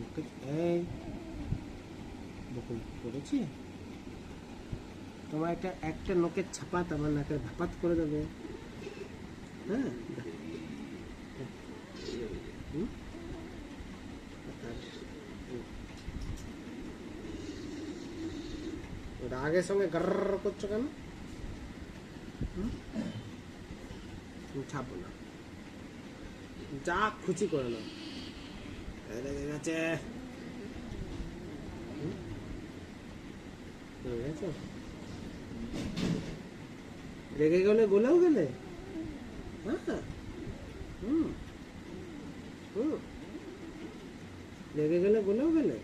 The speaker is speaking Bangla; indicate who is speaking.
Speaker 1: মুখে এই বকুল করেছি তোমার একটা একটা নখের ছাপাত আমার নাকের ভাপাত করে দেবে। হ্যাঁ হুম? রাগের সঙ্গে গার করছো কেন? ছাপো না, যা খুশি করে না লেগে গেছে। রেগে গেলে বলেও গেলে। হ্যাঁ হুম হুম রেগে গেলে বলেও গেলে।